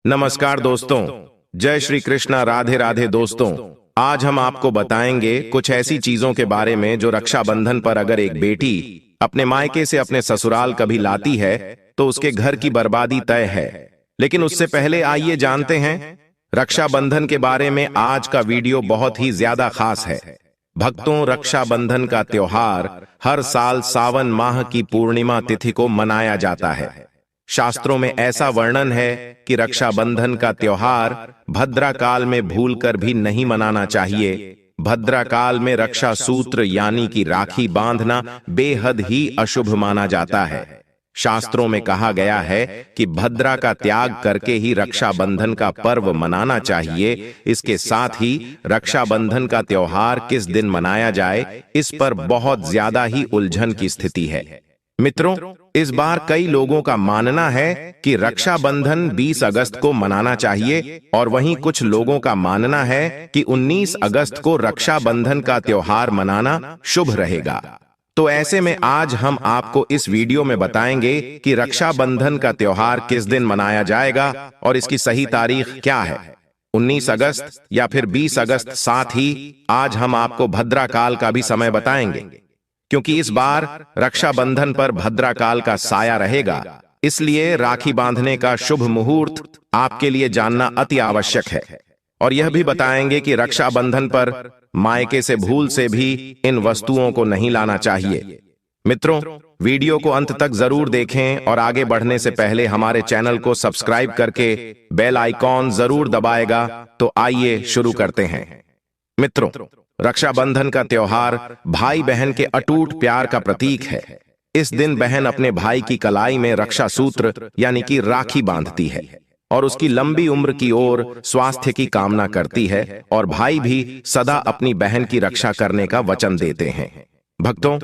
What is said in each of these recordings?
नमस्कार दोस्तों, जय श्री कृष्णा, राधे राधे दोस्तों। आज हम आपको बताएंगे कुछ ऐसी चीजों के बारे में जो रक्षाबंधन पर अगर एक बेटी अपने मायके से अपने ससुराल कभी लाती है तो उसके घर की बर्बादी तय है। लेकिन उससे पहले आइए जानते हैं रक्षाबंधन के बारे में। आज का वीडियो बहुत ही ज्यादा खास है भक्तों। रक्षाबंधन का त्योहार हर साल सावन माह की पूर्णिमा तिथि को मनाया जाता है। शास्त्रों में ऐसा वर्णन है कि रक्षाबंधन का त्योहार भद्रा काल में भूलकर भी नहीं मनाना चाहिए। भद्रा काल में रक्षा सूत्र यानी कि राखी बांधना बेहद ही अशुभ माना जाता है। शास्त्रों में कहा गया है कि भद्रा का त्याग करके ही रक्षाबंधन का पर्व मनाना चाहिए। इसके साथ ही रक्षाबंधन का त्योहार किस दिन मनाया जाए, इस पर बहुत ज्यादा ही उलझन की स्थिति है। मित्रों, इस बार कई लोगों का मानना है कि रक्षाबंधन 20 अगस्त को मनाना चाहिए और वहीं कुछ लोगों का मानना है कि 19 अगस्त को रक्षाबंधन का त्योहार मनाना शुभ रहेगा। तो ऐसे में आज हम आपको इस वीडियो में बताएंगे कि रक्षाबंधन का त्योहार किस दिन मनाया जाएगा और इसकी सही तारीख क्या है, 19 अगस्त या फिर 20 अगस्त। साथ ही आज हम आपको भद्रा काल का भी समय बताएंगे, क्योंकि इस बार रक्षाबंधन पर भद्रा काल का साया रहेगा। इसलिए राखी बांधने का शुभ मुहूर्त आपके लिए जानना अति आवश्यक है। और यह भी बताएंगे कि रक्षाबंधन पर मायके से भूल से भी इन वस्तुओं को नहीं लाना चाहिए। मित्रों, वीडियो को अंत तक जरूर देखें और आगे बढ़ने से पहले हमारे चैनल को सब्सक्राइब करके बेल आइकॉन जरूर दबाएगा। तो आइए शुरू करते हैं। मित्रों, रक्षाबंधन का त्योहार भाई बहन के अटूट प्यार का प्रतीक है। इस दिन बहन अपने भाई की कलाई में रक्षा सूत्र यानी कि राखी बांधती है और उसकी लंबी उम्र की ओर स्वास्थ्य की कामना करती है, और भाई भी सदा अपनी बहन की रक्षा करने का वचन देते हैं। भक्तों,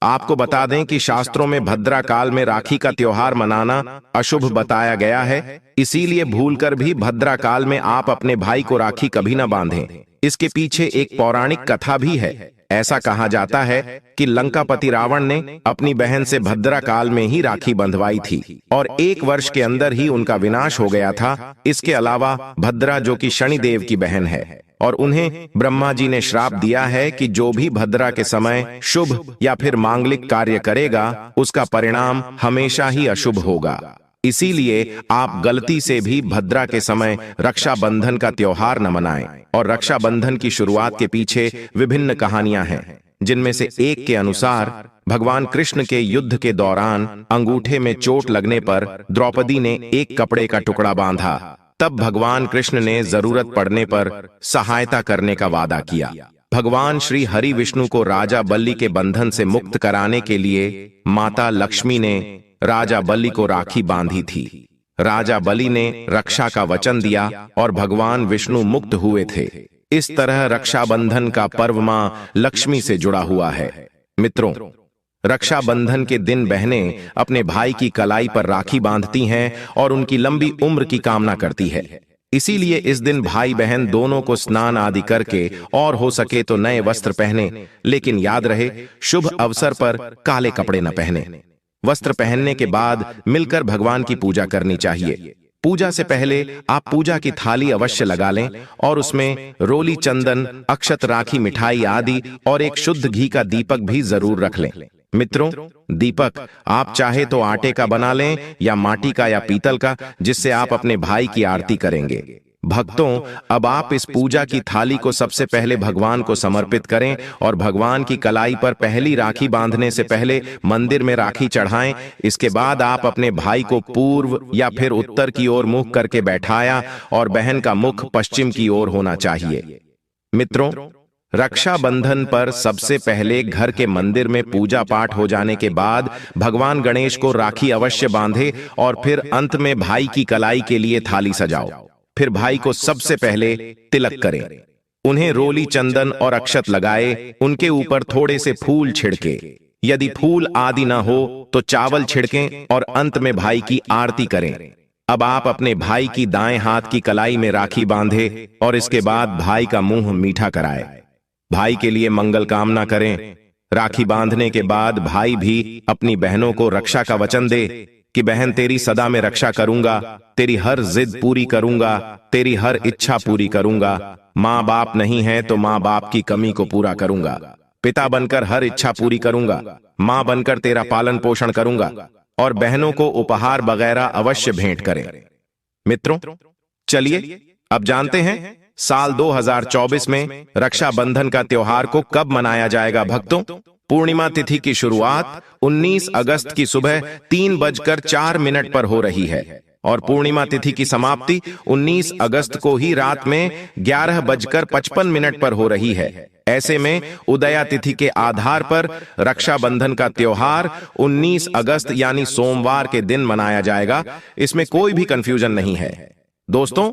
आपको बता दें कि शास्त्रों में भद्रा काल में राखी का त्योहार मनाना अशुभ बताया गया है। इसीलिए भूलकर भी भद्रा काल में आप अपने भाई को राखी कभी न बांधें। इसके पीछे एक पौराणिक कथा भी है। ऐसा कहा जाता है कि लंकापति रावण ने अपनी बहन से भद्रा काल में ही राखी बंधवाई थी और 1 वर्ष के अंदर ही उनका विनाश हो गया था। इसके अलावा भद्रा, जो कि शनिदेव की बहन है, और उन्हें ब्रह्मा जी ने श्राप दिया है कि जो भी भद्रा के समय शुभ या फिर मांगलिक कार्य करेगा उसका परिणाम हमेशा ही अशुभ होगा। इसीलिए आप गलती से भी भद्रा के समय रक्षाबंधन का त्योहार न मनाएं। और रक्षाबंधन की शुरुआत के पीछे विभिन्न कहानियां हैं, जिनमें से एक के अनुसार भगवान कृष्ण के युद्ध के दौरान अंगूठे में चोट लगने पर द्रौपदी ने एक कपड़े का टुकड़ा बांधा। तब भगवान कृष्ण ने जरूरत पड़ने पर सहायता करने का वादा किया। भगवान श्री हरि विष्णु को राजा बलि के बंधन से मुक्त कराने के लिए माता लक्ष्मी ने राजा बलि को राखी बांधी थी। राजा बलि ने रक्षा का वचन दिया और भगवान विष्णु मुक्त हुए थे। इस तरह रक्षाबंधन का पर्व मां लक्ष्मी से जुड़ा हुआ है। मित्रों, रक्षाबंधन के दिन बहनें अपने भाई की कलाई पर राखी बांधती हैं और उनकी लंबी उम्र की कामना करती है। इसीलिए इस दिन भाई बहन दोनों को स्नान आदि करके और हो सके तो नए वस्त्र पहने, लेकिन याद रहे शुभ अवसर पर काले कपड़े न पहने। वस्त्र पहनने के बाद मिलकर भगवान की पूजा करनी चाहिए। पूजा से पहले आप पूजा की थाली अवश्य लगा लें और उसमें रोली, चंदन, अक्षत, राखी, मिठाई आदि और एक शुद्ध घी का दीपक भी जरूर रख लें। मित्रों, दीपक आप चाहे तो आटे का बना लें या माटी का या पीतल का, जिससे आप अपने भाई की आरती करेंगे। भक्तों, अब आप इस पूजा की थाली को सबसे पहले भगवान को समर्पित करें और भगवान की कलाई पर पहली राखी बांधने से पहले मंदिर में राखी चढ़ाएं। इसके बाद आप अपने भाई को पूर्व या फिर उत्तर की ओर मुख करके बैठाया और बहन का मुख पश्चिम की ओर होना चाहिए। मित्रों, रक्षाबंधन पर सबसे पहले घर के मंदिर में पूजा पाठ हो जाने के बाद भगवान गणेश को राखी अवश्य बांधे और फिर अंत में भाई की कलाई के लिए थाली सजाओ। फिर भाई को सबसे पहले तिलक करें, उन्हें रोली, चंदन और अक्षत लगाए, उनके ऊपर थोड़े से फूल छिड़के। यदि फूल आदि न हो तो चावल छिड़कें और अंत में भाई की आरती करें। अब आप अपने भाई की दाएं हाथ की कलाई में राखी बांधे और इसके बाद भाई का मुंह मीठा कराए। भाई के लिए मंगल कामना करें। राखी बांधने के बाद भाई भी अपनी बहनों को रक्षा का वचन दे। कि बहन तेरी सदा में रक्षा करूंगा, तेरी हर जिद पूरी करूंगा, तेरी हर इच्छा पूरी करूंगा। माँ बाप नहीं है तो माँ बाप की कमी को पूरा करूंगा। पिता बनकर हर इच्छा पूरी करूंगा। माँ बनकर तेरा पालन पोषण करूंगा। और बहनों को उपहार वगैरह अवश्य भेंट करें। मित्रों, चलिए अब जानते हैं साल 2024 में रक्षाबंधन का त्योहार को कब मनाया जाएगा। भक्तों, पूर्णिमा तिथि की शुरुआत 19 अगस्त की सुबह 3:04 पर हो रही है और पूर्णिमा तिथि की समाप्ति 19 अगस्त को ही रात में 11:55 पर हो रही है। ऐसे में उदया तिथि के आधार पर रक्षाबंधन का त्योहार 19 अगस्त यानी सोमवार के दिन मनाया जाएगा। इसमें कोई भी कंफ्यूजन नहीं है। दोस्तों,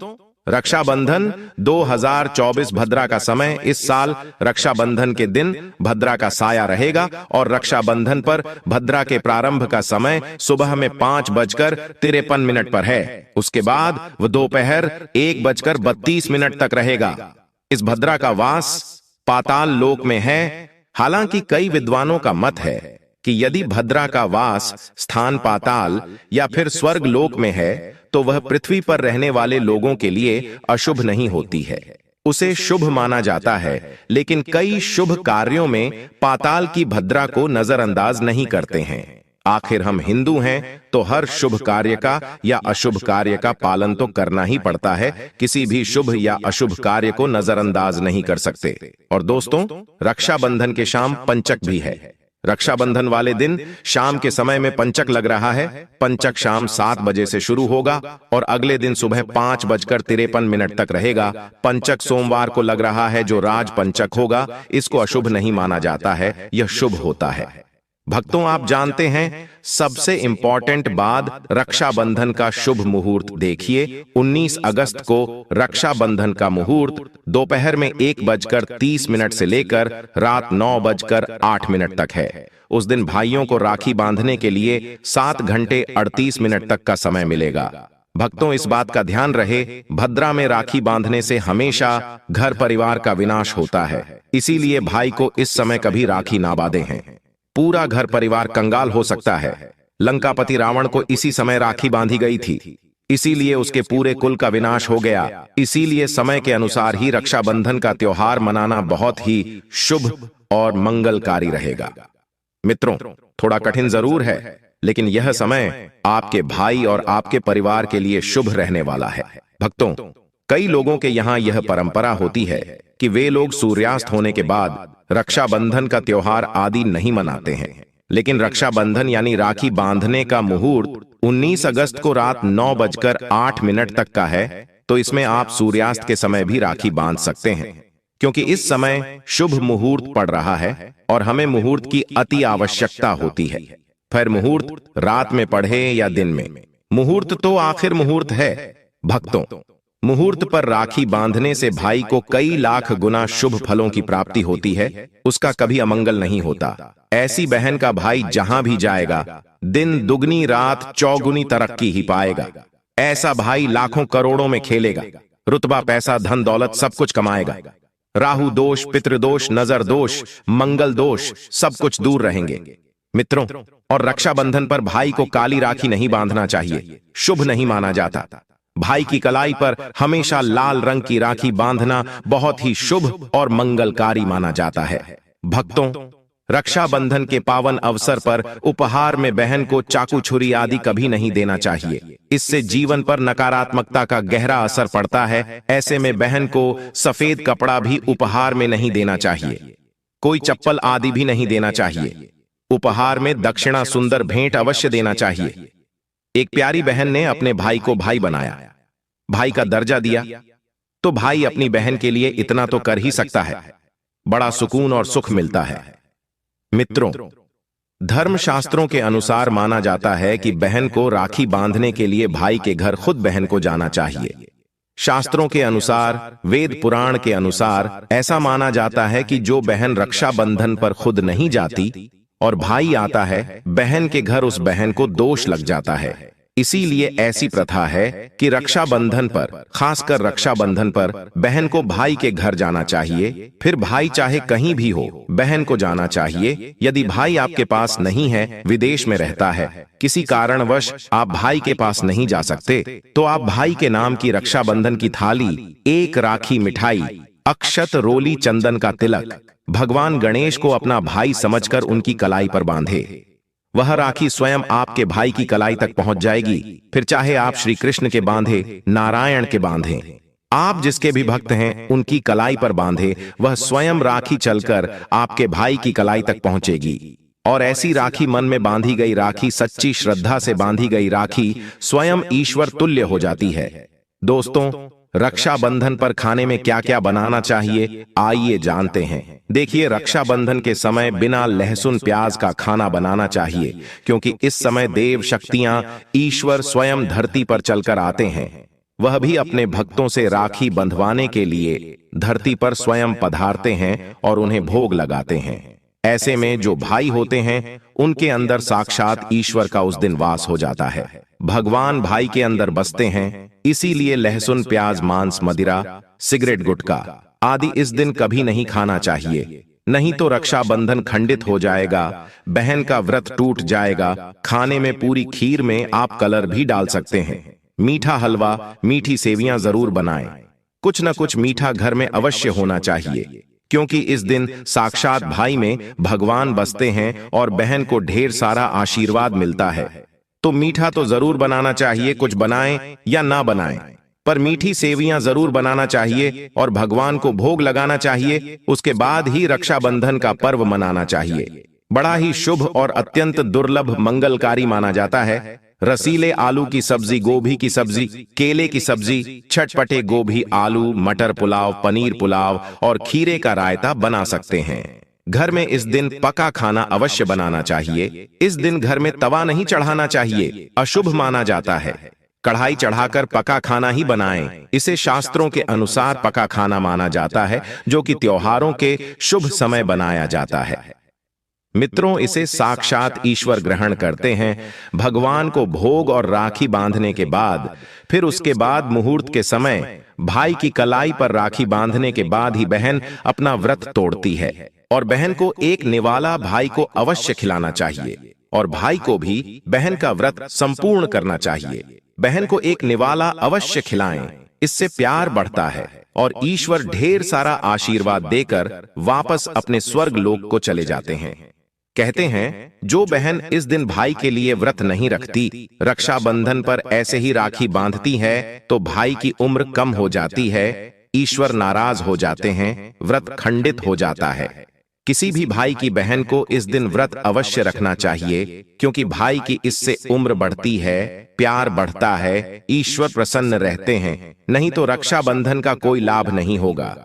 रक्षाबंधन 2024 भद्रा का समय इस साल रक्षाबंधन के दिन भद्रा का साया रहेगा और रक्षाबंधन पर भद्रा के प्रारंभ का समय सुबह में 5:53 पर है। उसके बाद वह दोपहर 1:32 तक रहेगा। इस भद्रा का वास पाताल लोक में है। हालांकि कई विद्वानों का मत है कि यदि भद्रा का वास स्थान पाताल या फिर स्वर्ग लोक में है तो वह पृथ्वी पर रहने वाले लोगों के लिए अशुभ नहीं होती है, उसे शुभ माना जाता है। लेकिन कई शुभ कार्यों में पाताल की भद्रा को नजरअंदाज नहीं करते हैं। आखिर हम हिंदू हैं तो हर शुभ कार्य का या अशुभ कार्य का पालन तो करना ही पड़ता है। किसी भी शुभ या अशुभ कार्य को नजरअंदाज नहीं कर सकते। और दोस्तों, रक्षाबंधन के शाम पंचक भी है। रक्षाबंधन वाले दिन शाम के समय में पंचक लग रहा है। पंचक शाम 7 बजे से शुरू होगा और अगले दिन सुबह 5:53 तक रहेगा। पंचक सोमवार को लग रहा है जो राज पंचक होगा। इसको अशुभ नहीं माना जाता है, यह शुभ होता है। भक्तों, आप जानते हैं सबसे इंपॉर्टेंट बात रक्षाबंधन का शुभ मुहूर्त देखिए। 19 अगस्त को रक्षाबंधन का मुहूर्त दोपहर में 1:30 से लेकर रात 9:08 तक है। उस दिन भाइयों को राखी बांधने के लिए 7 घंटे 38 मिनट तक का समय मिलेगा। भक्तों, इस बात का ध्यान रहे, भद्रा में राखी बांधने से हमेशा घर परिवार का विनाश होता है। इसीलिए भाई को इस समय कभी राखी ना बांधे हैं। पूरा घर परिवार कंगाल हो सकता है। लंकापति रावण को इसी समय राखी बांधी गई थी, इसीलिए उसके पूरे कुल का विनाश हो गया। इसीलिए समय के अनुसार ही रक्षाबंधन का त्योहार मनाना बहुत ही शुभ और मंगलकारी रहेगा। मित्रों, थोड़ा कठिन जरूर है, लेकिन यह समय आपके भाई और आपके परिवार के लिए शुभ रहने वाला है। भक्तों, कई लोगों के यहाँ यह परंपरा होती है कि वे लोग सूर्यास्त होने के बाद रक्षाबंधन का त्योहार आदि नहीं मनाते हैं। लेकिन रक्षाबंधन यानी राखी बांधने का मुहूर्त 19 अगस्त को रात 9:08 तक का है, तो इसमें आप सूर्यास्त के समय भी राखी बांध सकते हैं, क्योंकि इस समय शुभ मुहूर्त पड़ रहा है और हमें मुहूर्त की अति आवश्यकता होती है। फिर मुहूर्त रात में पढ़े या दिन में, मुहूर्त तो आखिर मुहूर्त है। भक्तों, मुहूर्त पर राखी बांधने से भाई को कई लाख गुना शुभ फलों की प्राप्ति होती है, उसका कभी अमंगल नहीं होता। ऐसी बहन का भाई जहां भी जाएगा, दिन दुगनी रात चौगुनी तरक्की ही पाएगा। ऐसा भाई लाखों करोड़ों में खेलेगा, रुतबा पैसा धन दौलत सब कुछ कमाएगा। राहु दोष, पितृदोष, नजर दोष, मंगल दोष सब कुछ दूर रहेंगे। मित्रों, और रक्षाबंधन पर भाई को काली राखी नहीं बांधना चाहिए, शुभ नहीं माना जाता। भाई की कलाई पर हमेशा लाल रंग की राखी बांधना बहुत ही शुभ और मंगलकारी माना जाता है। भक्तों, रक्षाबंधन के पावन अवसर पर उपहार में बहन को चाकू छुरी आदि कभी नहीं देना चाहिए। इससे जीवन पर नकारात्मकता का गहरा असर पड़ता है। ऐसे में बहन को सफेद कपड़ा भी उपहार में नहीं देना चाहिए। कोई चप्पल आदि भी नहीं देना चाहिए। उपहार में दक्षिणा सुंदर भेंट अवश्य देना चाहिए। एक प्यारी बहन ने अपने भाई को भाई बनाया, भाई का दर्जा दिया, तो भाई अपनी बहन के लिए इतना तो कर ही सकता है। बड़ा सुकून और सुख मिलता है। मित्रों, धर्मशास्त्रों के अनुसार माना जाता है कि बहन को राखी बांधने के लिए भाई के घर खुद बहन को जाना चाहिए। शास्त्रों के अनुसार, वेद पुराण के अनुसार ऐसा माना जाता है कि जो बहन रक्षाबंधन पर खुद नहीं जाती और भाई आता है, बहन के घर उस बहन को दोष लग जाता है। इसीलिए ऐसी प्रथा है कि रक्षाबंधन पर, खासकर रक्षाबंधन पर बहन को भाई के घर जाना चाहिए। फिर भाई चाहे कहीं भी हो, बहन को जाना चाहिए। यदि भाई आपके पास नहीं है, विदेश में रहता है, किसी कारणवश आप भाई के पास नहीं जा सकते, तो आप भाई के नाम की रक्षाबंधन की थाली, एक राखी, मिठाई, अक्षत, रोली, चंदन का तिलक, भगवान गणेश को अपना भाई समझकर उनकी कलाई पर बांधे। वह राखी स्वयं आपके भाई की कलाई तक पहुंच जाएगी। फिर चाहे आप श्री कृष्ण के बांधे, नारायण के बांधे, आप जिसके भी भक्त हैं उनकी कलाई पर बांधे, वह स्वयं राखी चलकर आपके भाई की कलाई तक पहुंचेगी। और ऐसी राखी, मन में बांधी गई राखी, सच्ची श्रद्धा से बांधी गई राखी स्वयं ईश्वर तुल्य हो जाती है। दोस्तों, रक्षाबंधन पर खाने में क्या क्या बनाना चाहिए, आइए जानते हैं। देखिए, रक्षाबंधन के समय बिना लहसुन प्याज का खाना बनाना चाहिए, क्योंकि इस समय देव शक्तियां, ईश्वर स्वयं धरती पर चलकर आते हैं। वह भी अपने भक्तों से राखी बंधवाने के लिए धरती पर स्वयं पधारते हैं और उन्हें भोग लगाते हैं। ऐसे में जो भाई होते हैं उनके अंदर साक्षात ईश्वर का उस दिन वास हो जाता है। भगवान भाई के अंदर बसते हैं। इसीलिए लहसुन प्याज, मांस, मदिरा, सिगरेट, गुटखा आदि इस दिन कभी नहीं खाना चाहिए, नहीं तो रक्षाबंधन खंडित हो जाएगा, बहन का व्रत टूट जाएगा। खाने में पूरी खीर में आप कलर भी डाल सकते हैं। मीठा हलवा, मीठी सेवियां जरूर बनाएं। कुछ न कुछ मीठा घर में अवश्य होना चाहिए, क्योंकि इस दिन साक्षात भाई में भगवान बसते हैं और बहन को ढेर सारा आशीर्वाद मिलता है। तो मीठा तो जरूर बनाना चाहिए, कुछ बनाएं या ना बनाएं, पर मीठी सेवियां जरूर बनाना चाहिए और भगवान को भोग लगाना चाहिए। उसके बाद ही रक्षाबंधन का पर्व मनाना चाहिए। बड़ा ही शुभ और अत्यंत दुर्लभ मंगलकारी माना जाता है। रसीले आलू की सब्जी, गोभी की सब्जी, केले की सब्जी, चटपटे गोभी, आलू, मटर पुलाव, पनीर पुलाव और खीरे का रायता बना सकते हैं। घर में इस दिन पका खाना अवश्य बनाना चाहिए। इस दिन घर में तवा नहीं चढ़ाना चाहिए, अशुभ माना जाता है। कढ़ाई चढ़ाकर पका खाना ही बनाएं। इसे शास्त्रों के अनुसार पका खाना माना जाता है, जो कि त्योहारों के शुभ समय बनाया जाता है। मित्रों, इसे साक्षात ईश्वर ग्रहण करते हैं। भगवान को भोग और राखी बांधने के बाद, फिर उसके बाद मुहूर्त के समय भाई की कलाई पर राखी बांधने के बाद ही बहन अपना व्रत तोड़ती है। और बहन को एक निवाला भाई को अवश्य खिलाना चाहिए और भाई को भी बहन का व्रत संपूर्ण करना चाहिए। बहन को एक निवाला अवश्य खिलाएं, इससे प्यार बढ़ता है और ईश्वर ढेर सारा आशीर्वाद देकर वापस अपने स्वर्ग लोक को चले जाते हैं। कहते हैं, जो बहन इस दिन भाई के लिए व्रत नहीं रखती, रक्षाबंधन पर ऐसे ही राखी बांधती है, तो भाई की उम्र कम हो जाती है, ईश्वर नाराज हो जाते हैं, व्रत खंडित हो जाता है। किसी भी भाई की बहन को इस दिन व्रत अवश्य रखना चाहिए, क्योंकि भाई की इससे उम्र बढ़ती है, प्यार बढ़ता है, ईश्वर प्रसन्न रहते हैं। नहीं तो रक्षाबंधन का कोई लाभ नहीं होगा।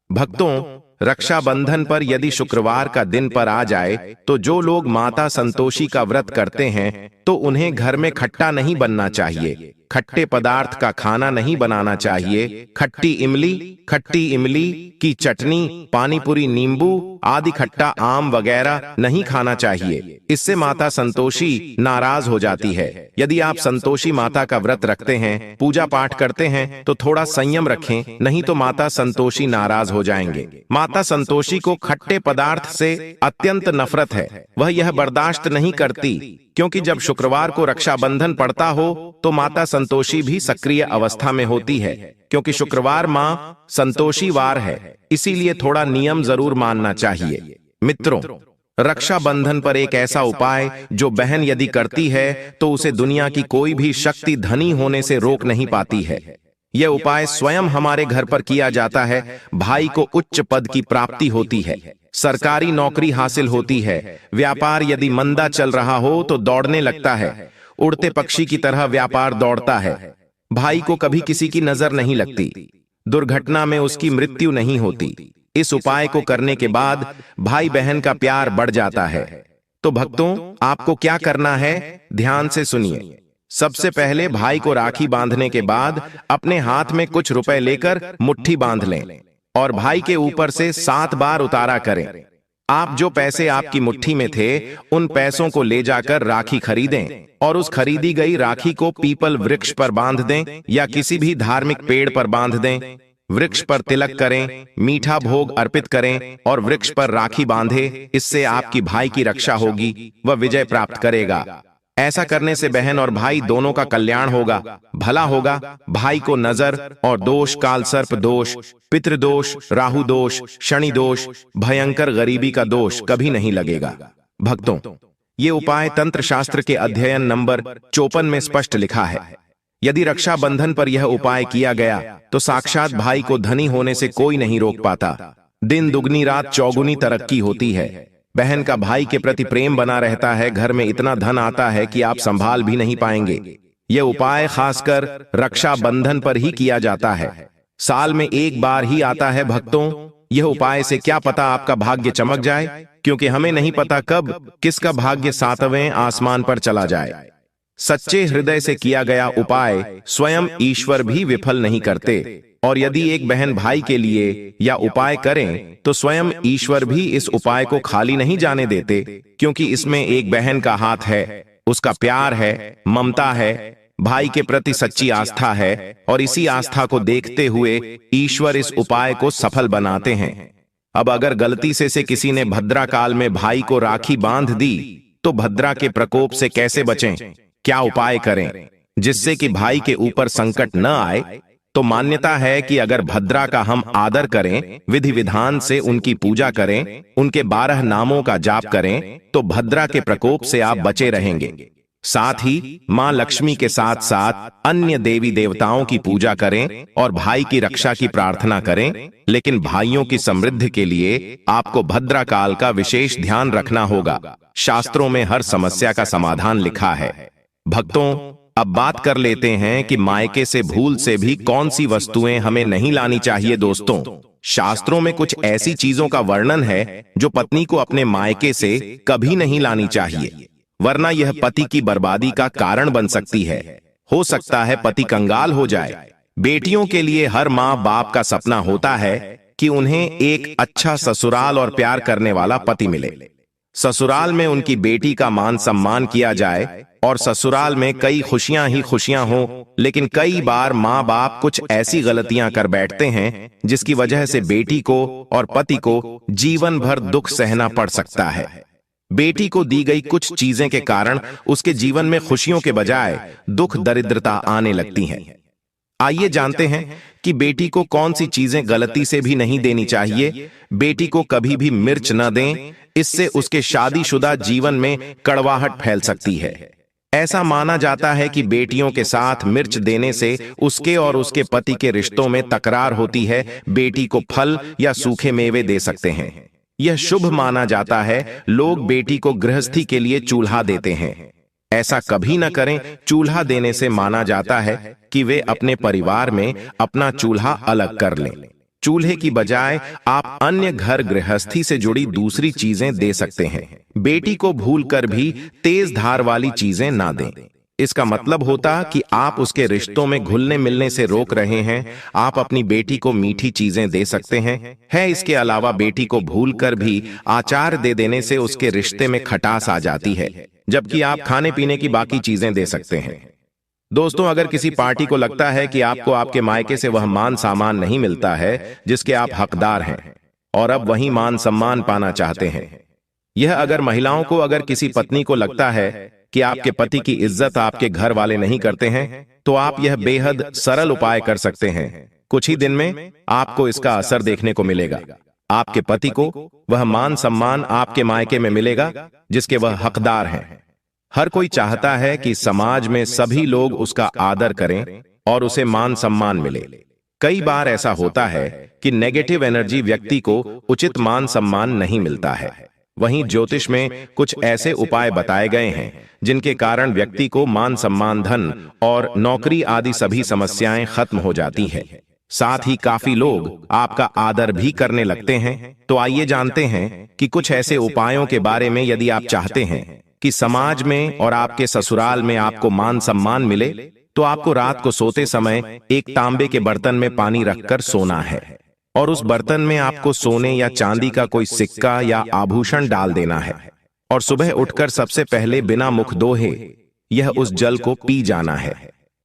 भक्तों, रक्षाबंधन पर यदि शुक्रवार का दिन पर आ जाए, तो जो लोग माता संतोषी का व्रत करते हैं, तो उन्हें घर में खट्टा नहीं बनना चाहिए, खट्टे पदार्थ का खाना नहीं बनाना चाहिए। खट्टी इमली की चटनी, पानीपुरी, नींबू आदि खट्टा आम वगैरह नहीं खाना चाहिए। इससे माता संतोषी नाराज हो जाती है। यदि आप संतोषी माता का व्रत रखते हैं, पूजा पाठ करते हैं, तो थोड़ा संयम रखें, नहीं तो माता संतोषी नाराज हो जाएंगे। माता संतोषी को खट्टे पदार्थ से अत्यंत नफरत है। वह यह बर्दाश्त नहीं करती, क्योंकि जब शुक्रवार को रक्षाबंधन पड़ता हो तो माता संतोषी भी सक्रिय अवस्था में होती है, क्योंकि शुक्रवार मां संतोषी वार है। इसीलिए थोड़ा नियम जरूर मानना चाहिए। मित्रों, रक्षाबंधन पर एक ऐसा उपाय जो बहन यदि करती है तो उसे दुनिया की कोई भी शक्ति धनी होने से रोक नहीं पाती है। यह उपाय स्वयं हमारे घर पर किया जाता है। भाई को उच्च पद की प्राप्ति होती है, सरकारी नौकरी हासिल होती है, व्यापार यदि मंदा चल रहा हो तो दौड़ने लगता है, उड़ते पक्षी की तरह व्यापार दौड़ता है। भाई को कभी किसी की नजर नहीं लगती, दुर्घटना में उसकी मृत्यु नहीं होती। इस उपाय को करने के बाद भाई बहन का प्यार बढ़ जाता है। तो भक्तों, आपको क्या करना है, ध्यान से सुनिए। सबसे पहले भाई को राखी बांधने के बाद अपने हाथ में कुछ रुपए लेकर मुट्ठी बांध लें और भाई के ऊपर से 7 बार उतारा करें आप जो पैसे आपकी मुट्ठी में थे उन पैसों को ले जाकर राखी खरीदें और उस खरीदी गई राखी को पीपल वृक्ष पर बांध दें या किसी भी धार्मिक पेड़ पर बांध दें। वृक्ष पर तिलक करें, मीठा भोग अर्पित करें और वृक्ष पर राखी बांधे। इससे आपकी भाई की रक्षा होगी, वह विजय प्राप्त करेगा। ऐसा करने से बहन और भाई दोनों का कल्याण होगा, भला होगा। भाई को नजर और दोष, काल सर्प दोष, पितृदोष, राहु दोष, शनि दोष, भयंकर गरीबी का दोष कभी नहीं लगेगा। भक्तों, ये उपाय तंत्र शास्त्र के अध्ययन नंबर 54 में स्पष्ट लिखा है। यदि रक्षाबंधन पर यह उपाय किया गया तो साक्षात भाई को धनी होने से कोई नहीं रोक पाता। दिन दुगनी रात चौगुनी तरक्की होती है। बहन का भाई के प्रति प्रेम बना रहता है। घर में इतना धन आता है कि आप संभाल भी नहीं पाएंगे। यह उपाय खासकर रक्षाबंधन पर ही किया जाता है। साल में एक बार ही आता है भक्तों। यह उपाय से क्या पता आपका भाग्य चमक जाए, क्योंकि हमें नहीं पता कब किसका भाग्य 7वें आसमान पर चला जाए। सच्चे हृदय से किया गया उपाय स्वयं ईश्वर भी विफल नहीं करते। और यदि एक बहन भाई के लिए या उपाय करें तो स्वयं ईश्वर भी इस उपाय को खाली नहीं जाने देते, क्योंकि इसमें एक बहन का हाथ है, उसका प्यार है, ममता है, भाई के प्रति सच्ची आस्था है। और इसी आस्था को देखते हुए ईश्वर इस उपाय को सफल बनाते हैं। अब अगर गलती से किसी ने भद्रा काल में भाई को राखी बांध दी तो भद्रा के प्रकोप से कैसे बचें? क्या उपाय करें जिससे कि भाई के ऊपर संकट न आए? तो मान्यता है कि अगर भद्रा का हम आदर करें, विधि विधान से उनकी पूजा करें, उनके 12 नामों का जाप करें, तो भद्रा के प्रकोप से आप बचे रहेंगे। साथ ही मां लक्ष्मी के साथ साथ अन्य देवी देवताओं की पूजा करें और भाई की रक्षा की प्रार्थना करें। लेकिन भाइयों की समृद्धि के लिए आपको भद्रा काल का विशेष ध्यान रखना होगा। शास्त्रों में हर समस्या का समाधान लिखा है। भक्तों, अब बात कर लेते हैं कि मायके से भूल से भी कौन सी वस्तुएं हमें नहीं लानी चाहिए। दोस्तों, शास्त्रों में कुछ ऐसी चीजों का वर्णन है जो पत्नी को अपने मायके से कभी नहीं लानी चाहिए, वरना यह पति की बर्बादी का कारण बन सकती है। हो सकता है पति कंगाल हो जाए। बेटियों के लिए हर माँ बाप का सपना होता है कि उन्हें एक अच्छा ससुराल और प्यार करने वाला पति मिले। ससुराल में उनकी बेटी का मान सम्मान किया जाए और ससुराल में कई खुशियां ही खुशियां हो। लेकिन कई बार माँ बाप कुछ ऐसी गलतियां कर बैठते हैं जिसकी वजह से बेटी को और पति को जीवन भर दुख सहना पड़ सकता है। बेटी को दी गई कुछ चीजें के कारण उसके जीवन में खुशियों के बजाय दुख दरिद्रता आने लगती है। आइए जानते हैं कि बेटी को कौन सी चीजें गलती से भी नहीं देनी चाहिए। बेटी को कभी भी मिर्च न दें, इससे उसके शादीशुदा जीवन में कड़वाहट फैल सकती है। ऐसा माना जाता है कि बेटियों के साथ मिर्च देने से उसके और उसके पति के रिश्तों में तकरार होती है। बेटी को फल या सूखे मेवे दे सकते हैं, यह शुभ माना जाता है। लोग बेटी को गृहस्थी के लिए चूल्हा देते हैं, ऐसा कभी न करें। चूल्हा देने से माना जाता है कि वे अपने परिवार में अपना चूल्हा अलग कर लें। चूल्हे की बजाय आप अन्य घर गृहस्थी से जुड़ी दूसरी चीजें दे सकते हैं। बेटी को भूलकर भी तेज धार वाली चीजें ना दें। इसका मतलब होता कि आप उसके रिश्तों में घुलने मिलने से रोक रहे हैं। आप अपनी बेटी को मीठी चीजें दे सकते हैं। इसके अलावा बेटी को भूलकर भी आचार दे देने से उसके रिश्ते में खटास आ जाती है, जबकि आप खाने पीने की बाकी चीजें दे सकते हैं। दोस्तों, अगर किसी पार्टी को लगता है कि आपको आपके मायके से वह मान सम्मान नहीं मिलता है जिसके आप हकदार हैं और अब वही मान सम्मान पाना चाहते हैं, यह अगर महिलाओं को, अगर किसी पत्नी को लगता है कि आपके पति की इज्जत आपके घर वाले नहीं करते हैं, तो आप यह बेहद सरल उपाय कर सकते हैं। कुछ ही दिन में आपको इसका असर देखने को मिलेगा। आपके पति को वह मान सम्मान आपके मायके में मिलेगा जिसके वह हकदार हैं। हर कोई चाहता है कि समाज में सभी लोग उसका आदर करें और उसे मान सम्मान मिले। कई बार ऐसा होता है कि नेगेटिव एनर्जी व्यक्ति को उचित मान सम्मान नहीं मिलता है। वहीं ज्योतिष में कुछ ऐसे उपाय बताए गए हैं जिनके कारण व्यक्ति को मान सम्मान, धन और नौकरी आदि सभी समस्याएं खत्म हो जाती है। साथ ही काफी लोग आपका आदर भी करने लगते हैं। तो आइए जानते हैं कि कुछ ऐसे उपायों के बारे में। यदि आप चाहते हैं कि समाज में और आपके ससुराल में आपको मान सम्मान मिले, तो आपको रात को सोते समय एक तांबे के बर्तन में पानी रखकर सोना है। और उस बर्तन में आपको सोने या चांदी का कोई सिक्का या आभूषण डाल देना है और सुबह उठकर सबसे पहले बिना मुख धोए यह उस जल को पी जाना है।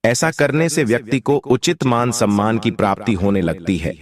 ऐसा करने से व्यक्ति को उचित मान सम्मान की प्राप्ति होने लगती है।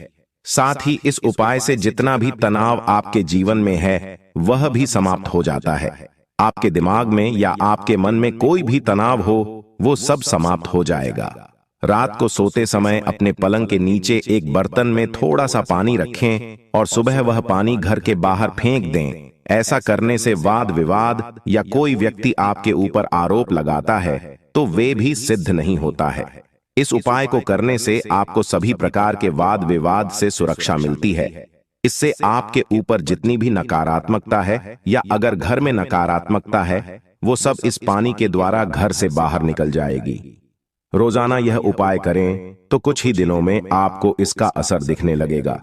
साथ ही इस उपाय से जितना भी तनाव आपके जीवन में है वह भी समाप्त हो जाता है। आपके दिमाग में या आपके मन में कोई भी तनाव हो वो सब समाप्त हो जाएगा। रात को सोते समय अपने पलंग के नीचे एक बर्तन में थोड़ा सा पानी रखें और सुबह वह पानी घर के बाहर फेंक दें। ऐसा करने से वाद विवाद या कोई व्यक्ति आपके ऊपर आरोप लगाता है तो वे भी सिद्ध नहीं होता है। इस उपाय को करने से आपको सभी प्रकार के वाद विवाद से सुरक्षा मिलती है। इससे आपके ऊपर जितनी भी नकारात्मकता है या अगर घर में नकारात्मकता है वो सब इस पानी के द्वारा घर से बाहर निकल जाएगी। रोजाना यह उपाय करें तो कुछ ही दिनों में आपको इसका असर दिखने लगेगा।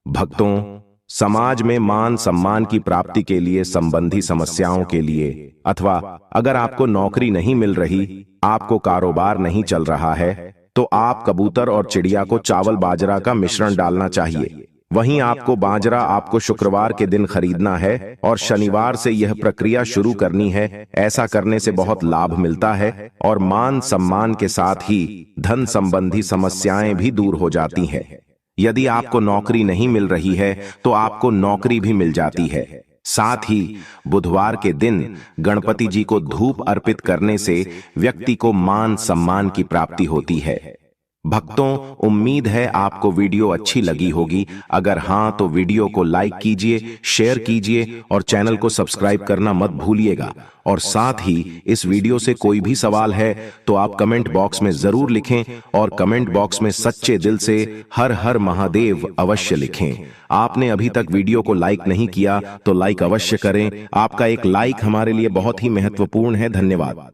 भक्तों, समाज में मान सम्मान की प्राप्ति के लिए संबंधी समस्याओं के लिए अथवा अगर आपको नौकरी नहीं मिल रही, आपको कारोबार नहीं चल रहा है, तो आप कबूतर और चिड़िया को चावल बाजरा का मिश्रण डालना चाहिए। वहीं आपको बाजरा आपको शुक्रवार के दिन खरीदना है और शनिवार से यह प्रक्रिया शुरू करनी है। ऐसा करने से बहुत लाभ मिलता है और मान सम्मान के साथ ही धन संबंधी समस्याएं भी दूर हो जाती हैं। यदि आपको नौकरी नहीं मिल रही है तो आपको नौकरी भी मिल जाती है। साथ ही बुधवार के दिन गणपति जी को धूप अर्पित करने से व्यक्ति को मान सम्मान की प्राप्ति होती है। भक्तों, उम्मीद है आपको वीडियो अच्छी लगी होगी। अगर हां तो वीडियो को लाइक कीजिए, शेयर कीजिए और चैनल को सब्सक्राइब करना मत भूलिएगा। और साथ ही इस वीडियो से कोई भी सवाल है तो आप कमेंट बॉक्स में जरूर लिखें और कमेंट बॉक्स में सच्चे दिल से हर हर महादेव अवश्य लिखें। आपने अभी तक वीडियो को लाइक नहीं किया तो लाइक अवश्य करें। आपका एक लाइक हमारे लिए बहुत ही महत्वपूर्ण है। धन्यवाद।